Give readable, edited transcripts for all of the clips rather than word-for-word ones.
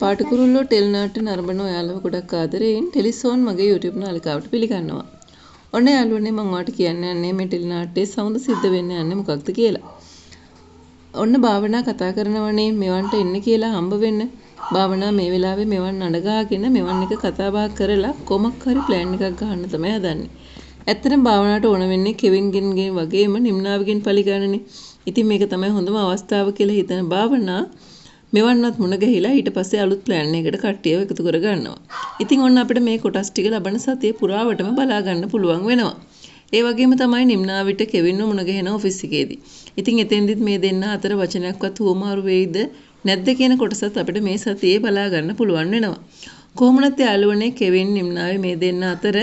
පාටකුරුල්ලෝ ටෙලිනාට්‍ය නරඹන ඔයාලව ගොඩක් ආදරෙයින් ටෙලිසෝන් මගේ YouTube නාලිකාවට පිළිගන්නවා. ඔන්න යාළුවනේ මම ඔයාලට කියන්න යන්නේ මේ ටෙලිනාට්‍යයේ සමුද සිද්ධ වෙන්න යන්නේ මොකක්ද කියලා. ඔන්න භාවනා කතා කරනවනේ මෙවන්ට එන්න කියලා හම්බ වෙන්න. භාවනා මේ වෙලාවේ මෙවන් නඩගාගෙන මෙවන් එක කතා බහ කරලා කොමක් හරි ප්ලෑන් එකක් ගන්න තමයි හදන්නේ. ඇත්තටම භාවනාවට ඕන වෙන්නේ කෙවින්ගෙන් වගේම නිම්නාවගෙන් පරිගණනේ. ඉතින් මේක තමයි හොඳම අවස්ථාව කියලා හිතන භාවනා මෙවන්නත් මුණ ගැහිලා ඊට පස්සේ අලුත් ප්ලෑන් එකකට කට්ටියව එකතු කර ගන්නවා. ඉතින් ඔන්න අපිට මේ කොටස් ටික ලබන සතිය පුරාවටම බලා ගන්න පුළුවන් වෙනවා. ඒ වගේම තමයි නිම්නාවිට කෙවින්ව මුණ ගැහෙන ඔෆිස් එකේදී. ඉතින් එතෙන්දිත් මේ දෙන්න අතර වචනයක්වත් හුවමාරු වෙයිද නැද්ද කියන කොටසත් අපිට මේ සතියේ බලා ගන්න පුළුවන් වෙනවා. කොහොමනත් යාළුවනේ කෙවින් නිම්නාවේ මේ දෙන්න අතර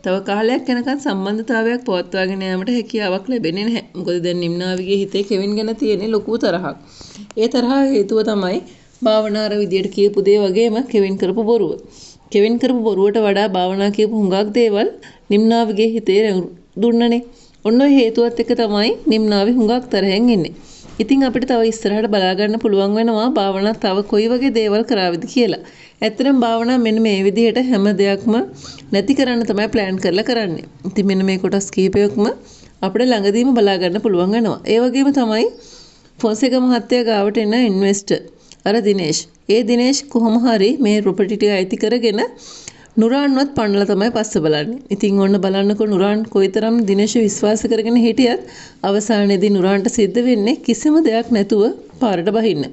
තව කාලයක් යනකම් සම්බන්ධතාවයක් පවත්වාගෙන යාමට හැකියාවක් ලැබෙන්නේ නැහැ. මොකද දැන් නිම්නාවිගේ හිතේ කෙවින් ගැන තියෙන ලොකු තරහක්. ඒ තරහ හේතුව තමයි භාවනාර විදියට කියපු දේ වගේම කෙවින් කරපු බොරුව. කෙවින් කරපු බොරුවට වඩා භාවනා කියපු හුඟක් දේවල් නිම්නාවිගේ හිතේ දුන්නනේ. ඔන්න ඔය හේතුවත් එක තමයි නිම්නාවි හුඟක් තරහෙන් ඉන්නේ. ඉතින් අපිට තව ඉස්සරහට බලා ගන්න පුළුවන් වෙනවා භාවනා තව කොයි වගේ දේවල් කරාවිද කියලා. ඇත්තටම භාවනා මෙන්න මේ විදිහට හැම දෙයක්ම නැති කරන්න තමයි ප්ලෑන් කරලා කරන්නේ. ඉතින් මෙන්න මේ කොටස් කිහිපයක්ම අපිට ළඟදීම බලා ගන්න පුළුවන් වෙනවා. ඒ වගේම තමයි ෆොන්සේකා මහත්තයා ගාවට එන ඉන්වෙස්ටර් අර දිනේෂ්. ඒ දිනේෂ් කොහොම හරි මේ ප්‍රොපර්ටි ටික අයිති කරගෙන නුරාන්වත් පන්නලා තමයි පස්ස බලන්නේ. ඉතින් ඔන්න බලන්නකෝ නුරාන් කොයිතරම් දිනේෂ් විශ්වාස කරගෙන හිටියත් අවසානයේදී නුරාන්ට සිද්ධ වෙන්නේ කිසිම දෙයක් නැතුව පාරට බහින්න.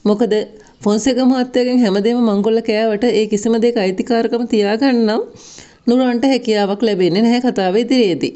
මොකද ෆොන්සේකා මහත්තයාගෙන් හැමදේම මංගොල්ල කෑවට ඒ කිසිම දෙයක අයිතිකාරකම තියාගන්නම් නුරාන්ට හැකියාවක් ලැබෙන්නේ නැහැ කතාවේ ඉදිරියේදී.